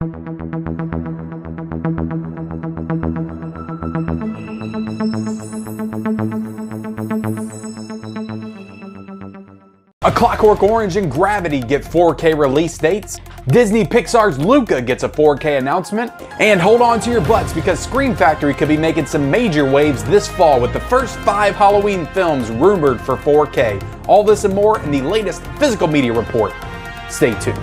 A Clockwork Orange and Gravity get 4K release dates. Disney Pixar's Luca gets a 4K announcement. And hold on to your butts because Scream Factory could be making some major waves this fall with the first 5 Halloween films rumored for 4K. All this and more in the latest physical media report. Stay tuned.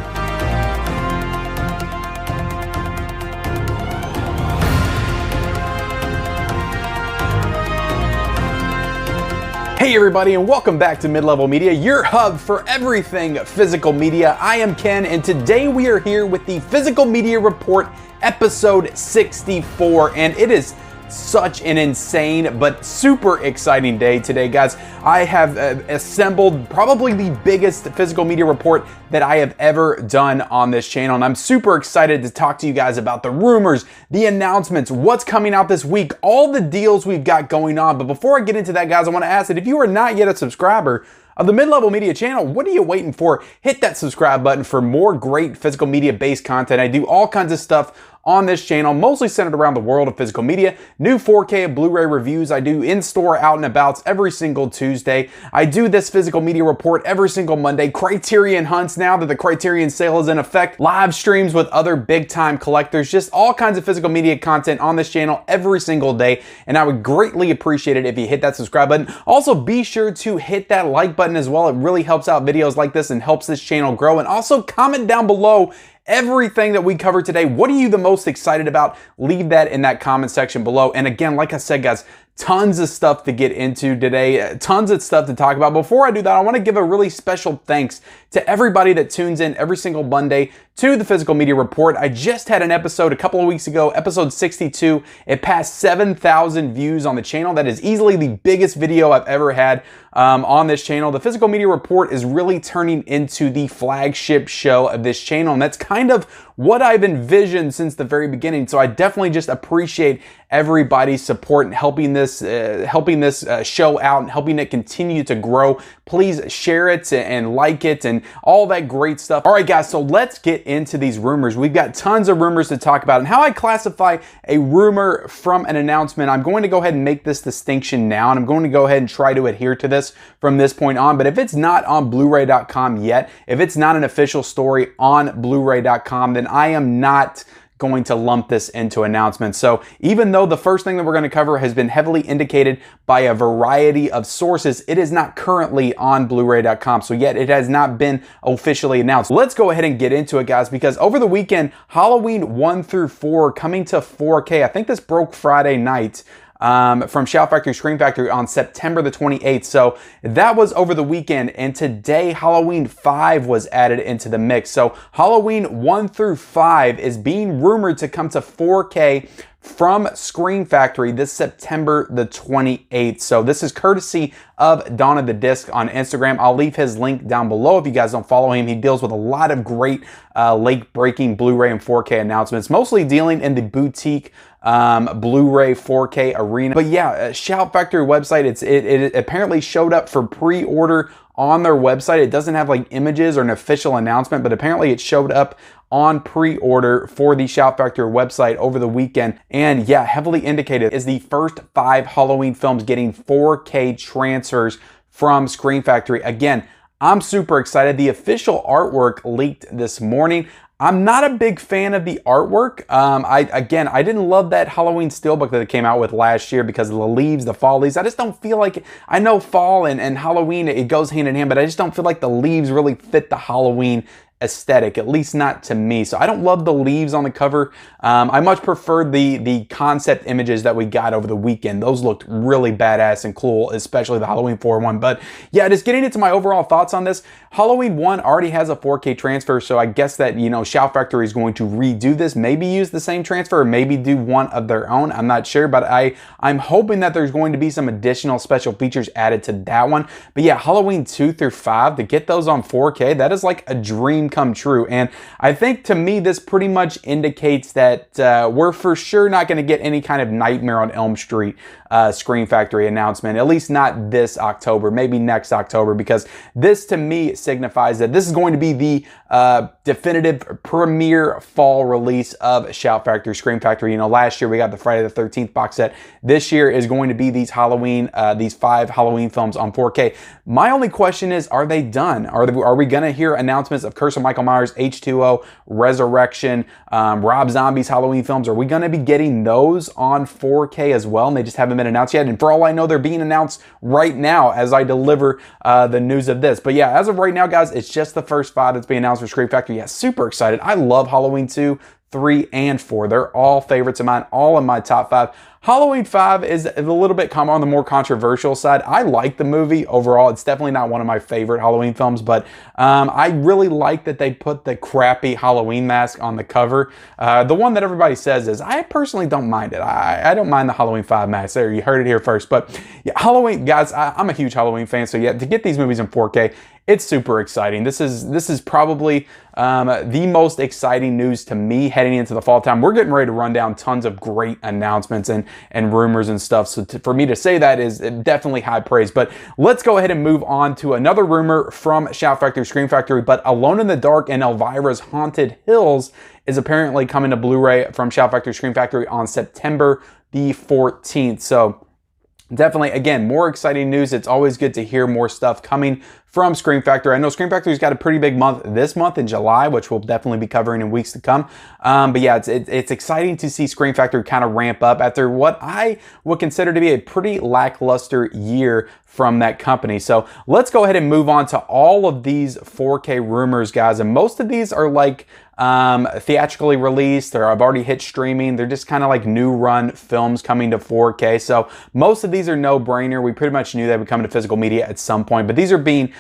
Hey everybody, and welcome back to Mid-Level Media, your hub for everything physical media. I am Ken, and today we are here with the Physical Media Report, episode 64, and it is such an insane but super exciting day today, guys. I have assembled probably the biggest physical media report that I have ever done on this channel, and I'm super excited to talk to you guys about the rumors, the announcements, what's coming out this week, all the deals we've got going on. But before I get into that, guys, I want to ask that if you are not yet a subscriber of the Mid-Level Media channel, what are you waiting for? Hit that subscribe button for more great physical media based content. I do all kinds of stuff on this channel, mostly centered around the world of physical media. New 4K and Blu-ray reviews I do in-store out and abouts every single Tuesday. I do this physical media report every single Monday. Criterion hunts now that the Criterion sale is in effect. Live streams with other big-time collectors. Just all kinds of physical media content on this channel every single day. And I would greatly appreciate it if you hit that subscribe button. Also, be sure to hit that like button as well. It really helps out videos like this and helps this channel grow. And also comment down below everything that we cover today. What are you the most excited about? Leave that in that comment section below. And again, like I said, guys, tons of stuff to get into today, tons of stuff to talk about. Before I do that, I want to give a really special thanks to everybody that tunes in every single Monday to the Physical Media Report. I just had an episode a couple of weeks ago, episode 62. It passed 7,000 views on the channel. That is easily the biggest video I've ever had on this channel. The Physical Media Report is really turning into the flagship show of this channel, and that's kind of what I've envisioned since the very beginning. So I definitely just appreciate everybody's support and helping this show out and helping it continue to grow. Please share it and like it and all that great stuff. All right, guys, so let's get into these rumors. We've got tons of rumors to talk about, and how I classify a rumor from an announcement. I'm going to go ahead and make this distinction now, and I'm going to go ahead and try to adhere to this from this point on. But if it's not on Bluray.com yet, if it's not an official story on Bluray.com, then I am not going to lump this into announcements. So even though the first thing that we're going to cover has been heavily indicated by a variety of sources, it is not currently on Bluray.com. So yet it has not been officially announced. Let's go ahead and get into it, guys, because over the weekend, Halloween 1 through 4 coming to 4K. I think this broke Friday night. From Shout Factory, Scream Factory on September the 28th. So that was over the weekend, and today Halloween 5 was added into the mix. So Halloween 1 through 5 is being rumored to come to 4K from Scream Factory this September the 28th. So this is courtesy of Dawn of the Disc on Instagram. I'll leave his link down below if you guys don't follow him. He deals with a lot of great late-breaking Blu-ray and 4K announcements, mostly dealing in the boutique Blu-ray 4K arena. But yeah, Shout Factory website, it apparently showed up for pre-order on their website. It doesn't have like images or an official announcement, but apparently it showed up on pre-order for the Shout Factory website over the weekend. And yeah, heavily indicated is the first 5 Halloween films getting 4K transfers from Scream Factory. Again, I'm super excited. The official artwork leaked this morning. I'm not a big fan of the artwork. I didn't love that Halloween steelbook that it came out with last year because of the leaves, the fall leaves. I just don't feel like, I know fall and Halloween, it goes hand in hand, but I just don't feel like the leaves really fit the Halloween aesthetic, at least not to me. So I don't love the leaves on the cover. I much prefer the concept images that we got over the weekend. Those looked really badass and cool, especially the Halloween 4 one. But yeah, just getting into my overall thoughts on this. Halloween 1 already has a 4K transfer, so I guess that, you know, Shout Factory is going to redo this, maybe use the same transfer, or maybe do one of their own. I'm not sure, but I'm hoping that there's going to be some additional special features added to that one. But yeah, Halloween 2 through 5, to get those on 4K, that is like a dream come true. And I think to me, this pretty much indicates that we're for sure not going to get any kind of Nightmare on Elm Street Scream Factory announcement, at least not this October, maybe next October, because this to me signifies that this is going to be the definitive premiere fall release of Shout Factory, Scream Factory. You know, last year we got the Friday the 13th box set. This year is going to be these 5 Halloween films on 4K. My only question is, are they done? Are we going to hear announcements of Curse of Michael Myers, H2O, Resurrection, Rob Zombie's Halloween films? Are we going to be getting those on 4K as well? And they just haven't been announced yet. And for all I know, they're being announced right now as I deliver the news of this. But yeah, as of right now, guys, it's just the first 5 that's being announced for Scream Factory. Yeah, super excited. I love Halloween 2, 3, and 4. They're all favorites of mine, all in my top 5. Halloween 5 is a little bit on the more controversial side. I like the movie overall. It's definitely not one of my favorite Halloween films, but I really like that they put the crappy Halloween mask on the cover. The one that everybody says is, I personally don't mind it. I don't mind the Halloween 5 mask. There, you heard it here first. But yeah, Halloween, guys, I'm a huge Halloween fan, so yeah, to get these movies in 4K, it's super exciting. This is probably the most exciting news to me heading into the fall time. We're getting ready to run down tons of great announcements and rumors and stuff. So for me to say that is definitely high praise. But let's go ahead and move on to another rumor from Shout Factory, Scream Factory. But Alone in the Dark and Elvira's Haunted Hills is apparently coming to Blu-ray from Shout Factory, Scream Factory on September the 14th. So definitely, again, more exciting news. It's always good to hear more stuff coming from Scream Factory. I know Scream Factory's got a pretty big month this month in July, which we'll definitely be covering in weeks to come. But yeah, it's exciting to see Scream Factory kind of ramp up after what I would consider to be a pretty lackluster year from that company. So let's go ahead and move on to all of these 4K rumors, guys. And most of these are like theatrically released, or I've already hit streaming. They're just kind of like new run films coming to 4K. So most of these are no brainer. We pretty much knew they would come to physical media at some point, but these are being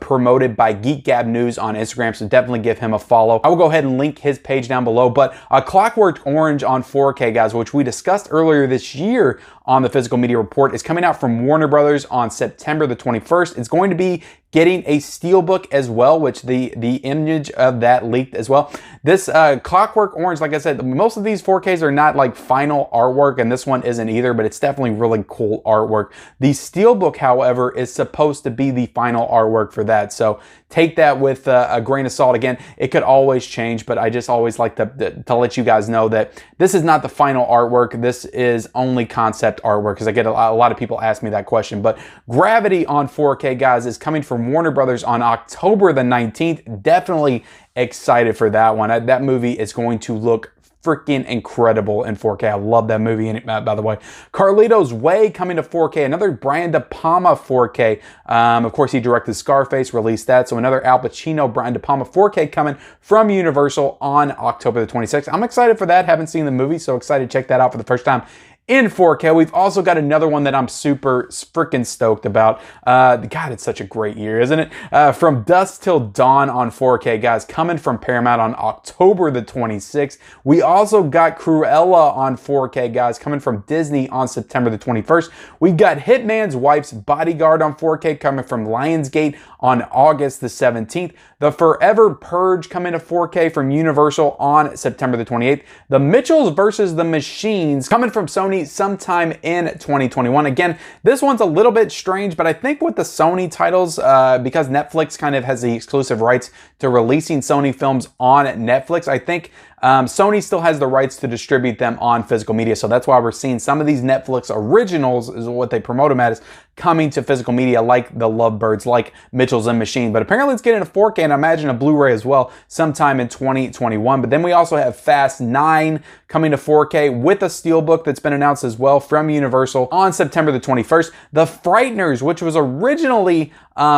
promoted by Geek Gab News on Instagram. So definitely give him a follow. I will go ahead and link his page down below, but Clockwork Orange on 4K, guys, which we discussed earlier this year on the Physical Media Report, is coming out from Warner Brothers on September the 21st. It's going to be getting a steelbook as well, which the image of that leaked as well. This Clockwork Orange, like I said, most of these 4Ks are not like final artwork, and this one isn't either, but it's definitely really cool artwork. The steelbook, however, is supposed to be the final artwork for that. So take that with a grain of salt. Again, it could always change, but I just always like to let you guys know that this is not the final artwork. This is only concept artwork, because I get a lot of people ask me that question. But Gravity on 4K, guys, is coming from Warner Brothers on October the 19th. Definitely excited for that one. That movie is going to look freaking incredible in 4K. I love that movie, by the way. Carlito's Way coming to 4K. Another Brian De Palma 4K. Of course, he directed Scarface, released that. So another Al Pacino, Brian De Palma 4K coming from Universal on October the 26th. I'm excited for that. Haven't seen the movie, so excited to check that out for the first time in 4K. We've also got another one that I'm super freaking stoked about. God, it's such a great year, isn't it? From Dusk Till Dawn on 4K, guys, coming from Paramount on October the 26th. We also got Cruella on 4K, guys, coming from Disney on September the 21st. We've got Hitman's Wife's Bodyguard on 4K coming from Lionsgate on August the 17th. The Forever Purge coming to 4K from Universal on September the 28th. The Mitchells vs. the Machines coming from Sony sometime in 2021. Again, this one's a little bit strange, but I think with the Sony titles, because Netflix kind of has the exclusive rights to releasing Sony films on Netflix, I think Sony still has the rights to distribute them on physical media. So that's why we're seeing some of these Netflix originals, is what they promote them as, coming to physical media, like The Lovebirds, like Mitchell's and Machine. But apparently it's getting a 4K, and I imagine a Blu-ray as well sometime in 2021. But then we also have Fast 9 coming to 4K with a steelbook that's been announced as well from Universal on September the 21st. The Frighteners, which was originally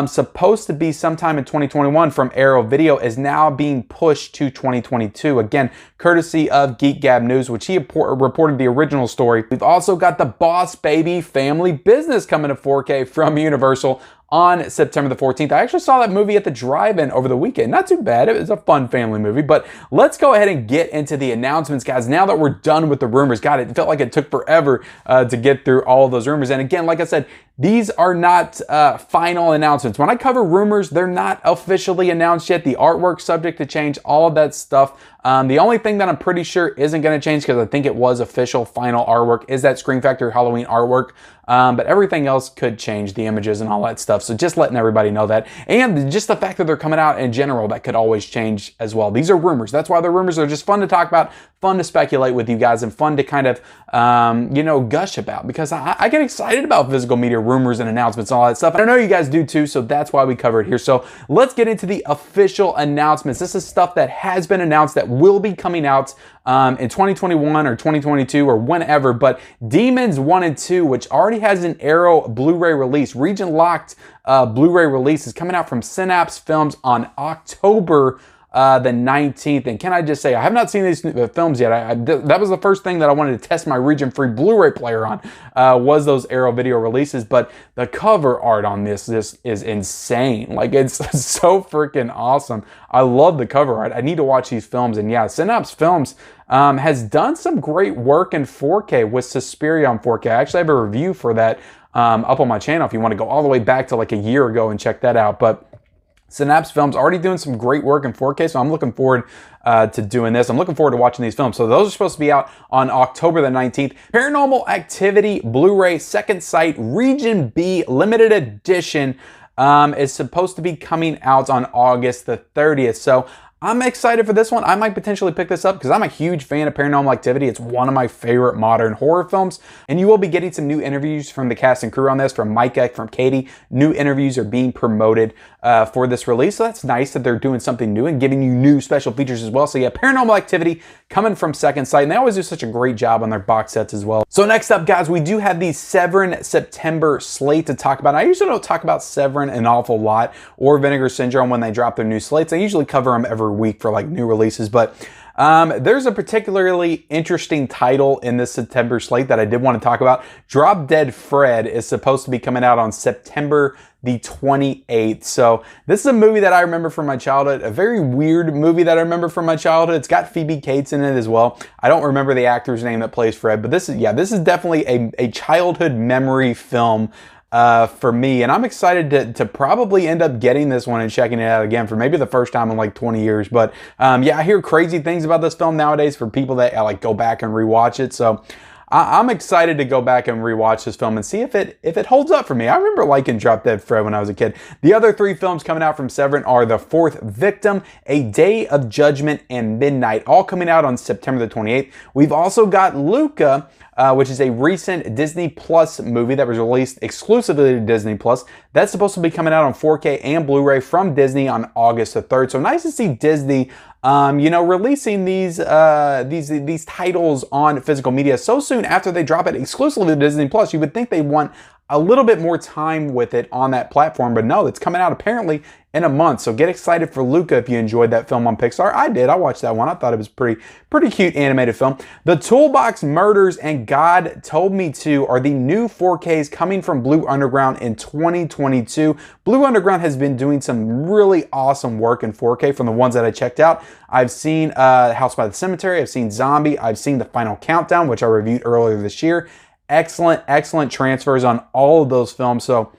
supposed to be sometime in 2021 from Arrow Video, is now being pushed to 2022. Again, courtesy of Geek Gab News, which he reported the original story. We've also got The Boss Baby Family Business coming to 4K from Universal on September the 14th. I actually saw that movie at the drive-in over the weekend. Not too bad. It was a fun family movie. But let's go ahead and get into the announcements, guys. Now that we're done with the rumors, God, it felt like it took forever to get through all of those rumors. And again, like I said, these are not final announcements. When I cover rumors, they're not officially announced yet. The artwork's subject to change, all of that stuff. The only thing that I'm pretty sure isn't going to change, because I think it was official final artwork, is that Scream Factory Halloween artwork. But everything else could change, the images and all that stuff. So just letting everybody know that. And just the fact that they're coming out in general, that could always change as well. These are rumors. That's why the rumors are just fun to talk about, fun to speculate with you guys, and fun to kind of, gush about. Because I get excited about physical media rumors and announcements and all that stuff. And I know you guys do too, so that's why we cover it here. So let's get into the official announcements. This is stuff that has been announced that will be coming out in 2021 or 2022 or whenever. But Demons 1 and 2, which already has an Arrow Blu-ray release, region-locked Blu-ray release, is coming out from Synapse Films on October the 19th. And can I just say, I have not seen these films yet. That was the first thing that I wanted to test my region-free Blu-ray player on, was those Arrow video releases. But the cover art on this is insane. Like, it's so freaking awesome. I love the cover art. I need to watch these films. And yeah, Synapse Films has done some great work in 4K with Suspiria on 4K. I actually have a review for that up on my channel if you want to go all the way back to like a year ago and check that out. But Synapse Films already doing some great work in 4K, so I'm looking forward to doing this. I'm looking forward to watching these films. So those are supposed to be out on October the 19th. Paranormal Activity Blu-ray Second Sight Region B Limited Edition is supposed to be coming out on August the 30th. So I'm excited for this one. I might potentially pick this up because I'm a huge fan of Paranormal Activity. It's one of my favorite modern horror films. And you will be getting some new interviews from the cast and crew on this, from Micah, from Katie. New interviews are being promoted for this release. So that's nice that they're doing something new and giving you new special features as well. So yeah, Paranormal Activity coming from Second Sight. And they always do such a great job on their box sets as well. So next up, guys, we do have the Severin September slate to talk about. I usually don't talk about Severin an awful lot, or Vinegar Syndrome when they drop their new slates. I usually cover them every week for like new releases, but there's a particularly interesting title in this September slate that I did want to talk about. Drop Dead Fred is supposed to be coming out on September the 28th. So this is a movie that I remember from my childhood, a very weird movie that I remember from my childhood. It's got Phoebe Cates in it as well. I don't remember the actor's name that plays Fred, but this is definitely a childhood memory film for me, and I'm excited to probably end up getting this one and checking it out again for maybe the first time in like 20 years. But yeah, I hear crazy things about this film nowadays for people that like go back and rewatch it. So I'm excited to go back and rewatch this film and see if it holds up for me. I remember liking Drop Dead Fred when I was a kid. The other three films coming out from Severin are The Fourth Victim, A Day of Judgment, and Midnight, all coming out on September the 28th. We've also got Luca, which is a recent Disney Plus movie that was released exclusively to Disney Plus. That's supposed to be coming out on 4K and Blu-ray from Disney on August the 3rd. So nice to see Disney releasing these titles on physical media so soon after they drop it exclusively to Disney Plus. You would think they want a little bit more time with it on that platform, but no, it's coming out apparently in a month. So get excited for Luca if you enjoyed that film on Pixar. I did. I watched that one. I thought it was pretty cute animated film. The Toolbox Murders and God Told Me To are the new 4Ks coming from Blue Underground in 2022. Blue Underground has been doing some really awesome work in 4K from the ones that I checked out. I've seen House by the Cemetery. I've seen Zombie. I've seen The Final Countdown, which I reviewed earlier this year. Excellent transfers on all of those films. So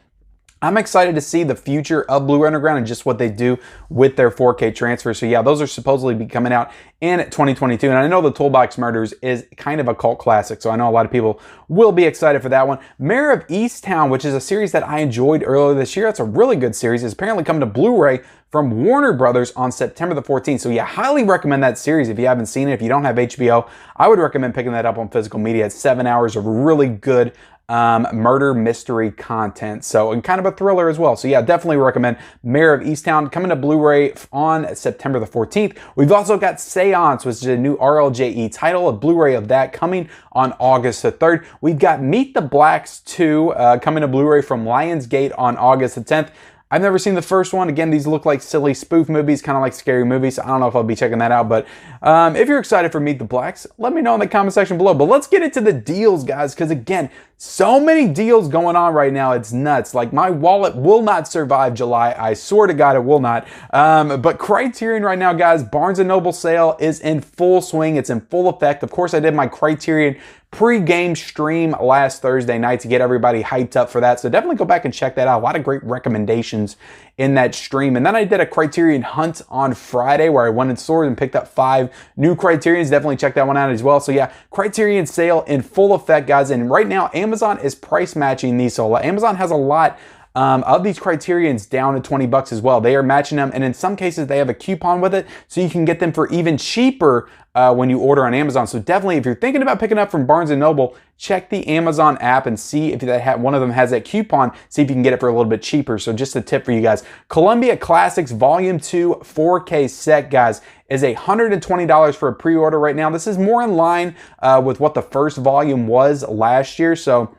I'm excited to see the future of Blue Underground and just what they do with their 4K transfers. So yeah, those are supposedly be coming out in 2022. And I know The Toolbox Murders is kind of a cult classic, so I know a lot of people will be excited for that one. Mayor of Easttown, which is a series that I enjoyed earlier this year. It's a really good series. It's apparently coming to Blu-ray from Warner Brothers on September the 14th. So yeah, highly recommend that series if you haven't seen it. If you don't have HBO, I would recommend picking that up on physical media. It's 7 hours of really good murder mystery content. So, and kind of a thriller as well. So yeah, definitely recommend Mayor of Easttown coming to Blu-ray on September the 14th. We've also got Seance, which is a new RLJE title, a Blu-ray of that coming on August the 3rd. We've got Meet the Blacks 2 coming to Blu-ray from Lionsgate on August the 10th. I've never seen the first one. Again, these look like silly spoof movies, kind of like scary movies. I don't know if I'll be checking that out, but if you're excited for Meet the Blacks, let me know in the comment section below. But let's get into the deals, guys, because again, So many deals going on right now. It's nuts. Like, my wallet will not survive July. I swear to God, it will not. But Criterion right now, guys, Barnes & Noble sale is in full swing. It's in full effect. Of course, I did my Criterion pre-game stream last Thursday night to get everybody hyped up for that. So definitely go back and check that out. A lot of great recommendations in that stream. And then I did a Criterion hunt on Friday where I went in stores and picked up 5 new Criterions. Definitely check that one out as well. So yeah, Criterion sale in full effect, guys. And right now, Amazon is price matching these. So Amazon has a lot of these Criterions down to 20 bucks as well. They are matching them, and in some cases they have a coupon with it, so you can get them for even cheaper when you order on Amazon. So definitely, if you're thinking about picking up from Barnes & Noble, check the Amazon app and see if one of them has that coupon, see if you can get it for a little bit cheaper. So just a tip for you guys. Columbia Classics Volume 2 4K set, guys, is $120 for a pre-order right now. This is more in line with what the first volume was last year, so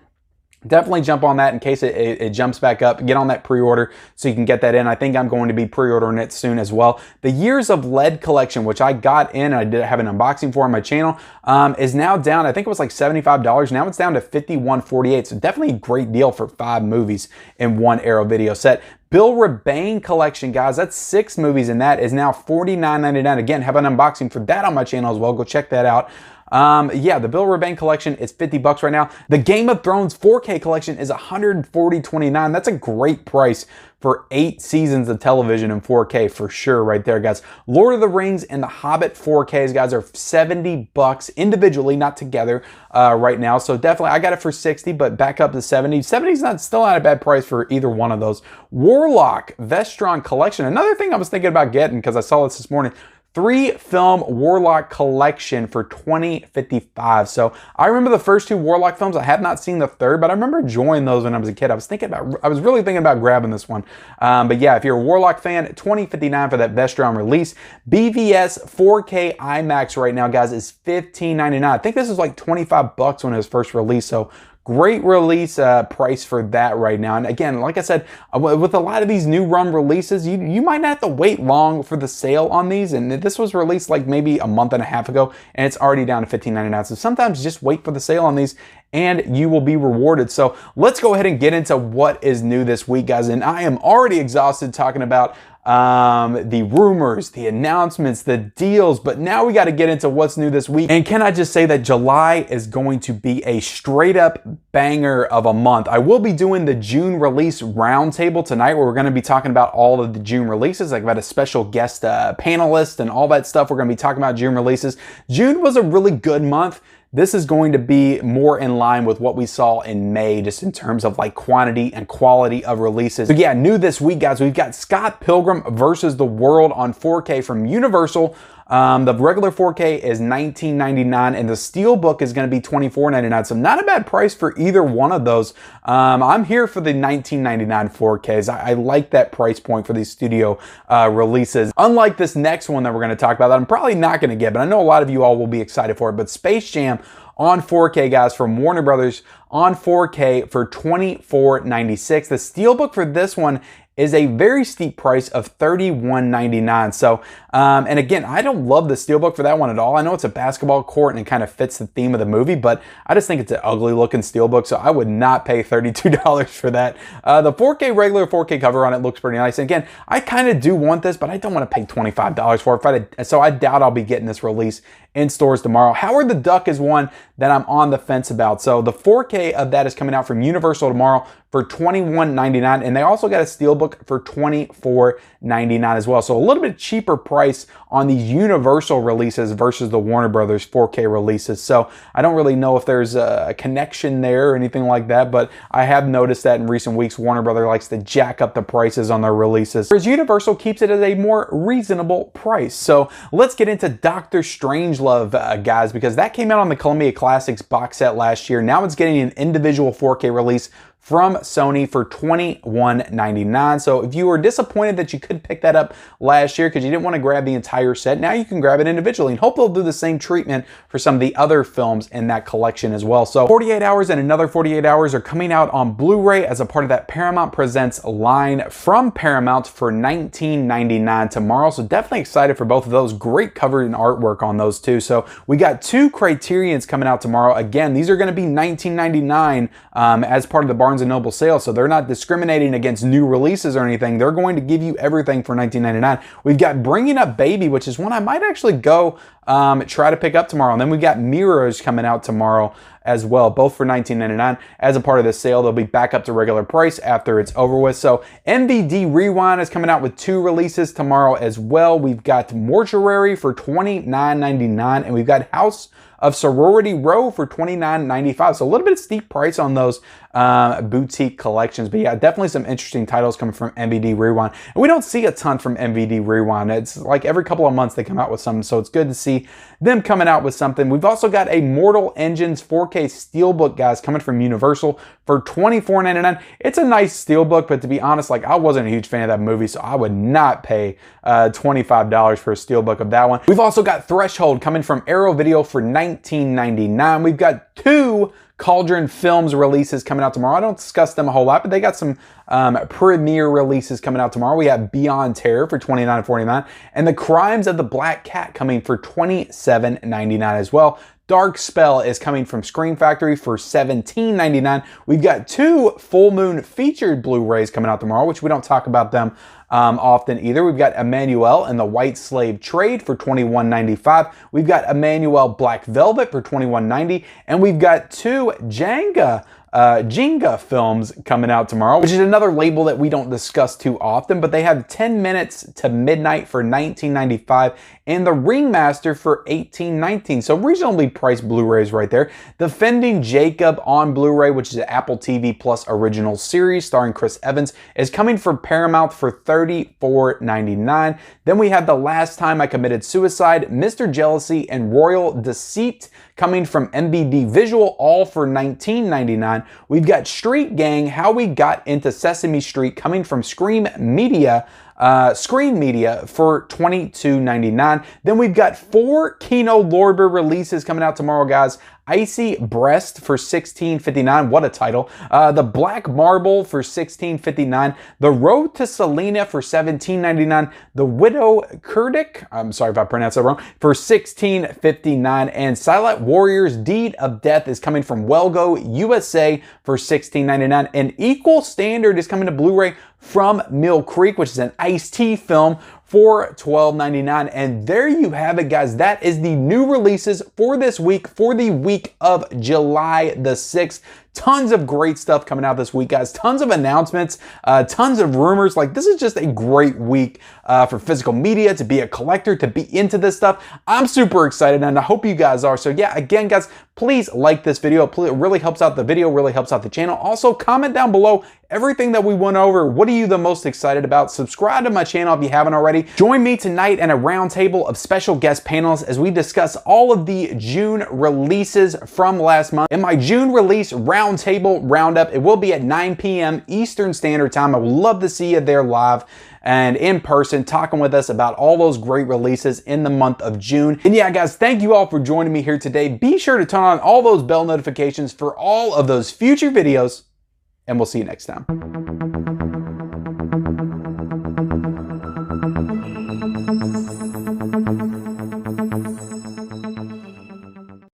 definitely jump on that in case it jumps back up. Get on that pre-order so you can get that in. I think I'm going to be pre-ordering it soon as well. The Years of Lead collection, which I got in, I did have an unboxing for on my channel, is now down. I think it was like $75. Now it's down to $51.48. So definitely a great deal for 5 movies in one Arrow video set. Bill Rebane collection, guys, that's 6 movies, and that is now $49.99. Again, have an unboxing for that on my channel as well. Go check that out. Yeah, the Bill Rebane collection is 50 bucks right now. The Game of Thrones 4K collection is $140.29. That's a great price for 8 seasons of television in 4K for sure right there, guys. Lord of the Rings and The Hobbit 4Ks, guys, are 70 bucks individually, not together right now. So definitely, I got it for 60, but back up to 70. 70 is still not a bad price for either one of those. Warlock Vestron collection. Another thing I was thinking about getting, because I saw this morning, 3-film Warlock collection for $20.55. So I remember the first 2 Warlock films. I have not seen the third, but I remember enjoying those when I was a kid. I was really thinking about grabbing this one. But yeah, if you're a Warlock fan, $20.59 for that Vestron release. BVS 4K IMAX right now, guys, is $15.99. I think this is like 25 bucks when it was first released. So great release price for that right now. And again, like I said, with a lot of these new run releases, you might not have to wait long for the sale on these. And this was released like maybe a month and a half ago, and it's already down to $15.99. So sometimes just wait for the sale on these and you will be rewarded. So let's go ahead and get into what is new this week, guys. And I am already exhausted talking about the rumors, the announcements, the deals, but now we got to get into what's new this week. And can I just say that July is going to be a straight up banger of a month. I will be doing the June release roundtable tonight, where we're going to be talking about all of the June releases. I've got a special guest panelist and all that stuff. We're going to be talking about June releases. June was a really good month. This is going to be more in line with what we saw in May, just in terms of like quantity and quality of releases. So yeah, new this week, guys, we've got Scott Pilgrim versus the World on 4K from Universal. The regular 4K is $19.99 and the Steelbook is going to be $24.99. So not a bad price for either one of those. I'm here for the $19.99 4Ks. I like that price point for these studio releases. Unlike this next one that we're going to talk about that I'm probably not going to get, but I know a lot of you all will be excited for it. But Space Jam on 4K, guys, from Warner Brothers on 4K for $24.96. The Steelbook for this one is a very steep price of $31.99. So, and again, I don't love the Steelbook for that one at all. I know it's a basketball court and it kind of fits the theme of the movie, but I just think it's an ugly looking Steelbook, so I would not pay $32 for that. The 4K, regular 4K cover on it looks pretty nice. And again, I kind of do want this, but I don't want to pay $25 for it. So I doubt I'll be getting this release in stores tomorrow. Howard the Duck is one that I'm on the fence about. So the 4K of that is coming out from Universal tomorrow for $21.99, and they also got a Steelbook for $24.99 as well. So a little bit cheaper price on these Universal releases versus the Warner Brothers 4K releases. So I don't really know if there's a connection there or anything like that, but I have noticed that in recent weeks, Warner Brothers likes to jack up the prices on their releases, whereas Universal keeps it at a more reasonable price. So let's get into Doctor Strangelove, guys, because that came out on the Columbia Classics box set last year. Now it's getting an individual 4K release from Sony for $21.99. So if you were disappointed that you couldn't pick that up last year because you didn't want to grab the entire set, now you can grab it individually, and hope they'll do the same treatment for some of the other films in that collection as well. So 48 Hours and Another 48 Hours are coming out on Blu-ray as a part of that Paramount Presents line from Paramount for $19.99 tomorrow. So definitely excited for both of those. Great cover and artwork on those too. So we got 2 Criterions coming out tomorrow. Again, these are going to be $19.99 as part of the Barnes & Noble sale. So they're not discriminating against new releases or anything. They're going to give you everything for $19.99. We've got Bringing Up Baby, which is one I might actually go try to pick up tomorrow. And then we got Mirrors coming out tomorrow as well, both for $19.99 as a part of the sale. They'll be back up to regular price after it's over with. So MVD Rewind is coming out with 2 releases tomorrow as well. We've got Mortuary for $29.99, and we've got House of Sorority Row for $29.95. So a little bit of steep price on those boutique collections. But yeah, definitely some interesting titles coming from MVD Rewind. And we don't see a ton from MVD Rewind. It's like every couple of months they come out with something. So it's good to see them coming out with something. We've also got a Mortal Engines 4K Steelbook, guys, coming from Universal for $24.99. It's a nice Steelbook, but to be honest, like, I wasn't a huge fan of that movie, so I would not pay $25 for a Steelbook of that one. We've also got Threshold coming from Arrow Video for $19.99. We've got 2 Cauldron Films releases coming out tomorrow. I don't discuss them a whole lot, but they got some premiere releases coming out tomorrow. We have Beyond Terror for $29.49 and The Crimes of the Black Cat coming for $27.99 as well. Dark Spell is coming from Scream Factory for $17.99. We've got 2 Full Moon featured Blu-rays coming out tomorrow, which we don't talk about them often either. We've got Emmanuel and the White Slave Trade for $21.95. We've got Emmanuel Black Velvet for $21.90. And we've got 2 Jenga films coming out tomorrow, which is another label that we don't discuss too often, but they have 10 Minutes to Midnight for $19.95 and The Ringmaster for $18.19. So reasonably priced Blu-rays right there. Defending Jacob on Blu-ray, which is an Apple TV Plus original series starring Chris Evans, is coming from Paramount for $34.99. Then we have The Last Time I Committed Suicide, Mr. Jealousy, and Royal Deceit coming from MVD Visual, all for $19.99. We've got Street Gang, How We Got Into Sesame Street coming from Screen Media for $22.99. Then we've got 4 Kino Lorber releases coming out tomorrow, guys. Icy Breast for $16.59. What a title. The Black Marble for $16.59. The Road to Selena for $17.99. The Widow Kurdic, I'm sorry if I pronounced that wrong, for $16.59. And Silent Warriors Deed of Death is coming from Wellgo USA for $16.99. And Equal Standard is coming to Blu-ray from Mill Creek, which is an Ice-T film, for $12.99. And there you have it, guys. That is the new releases for this week, for the week of July the 6th. Tons of great stuff coming out this week, guys. Tons of announcements, tons of rumors. Like, this is just a great week for physical media, to be a collector, to be into this stuff. I'm super excited, and I hope you guys are. So yeah, again, guys, please like this video. It really helps out the video, really helps out the channel. Also, comment down below everything that we went over. What are you the most excited about? Subscribe to my channel if you haven't already. Join me tonight in a roundtable of special guest panels as we discuss all of the June releases from last month. In my June release roundtable roundup, it will be at 9 p.m. Eastern Standard Time. I would love to see you there live and in person, talking with us about all those great releases in the month of June. And yeah, guys, thank you all for joining me here today. Be sure to turn on all those bell notifications for all of those future videos, and we'll see you next time.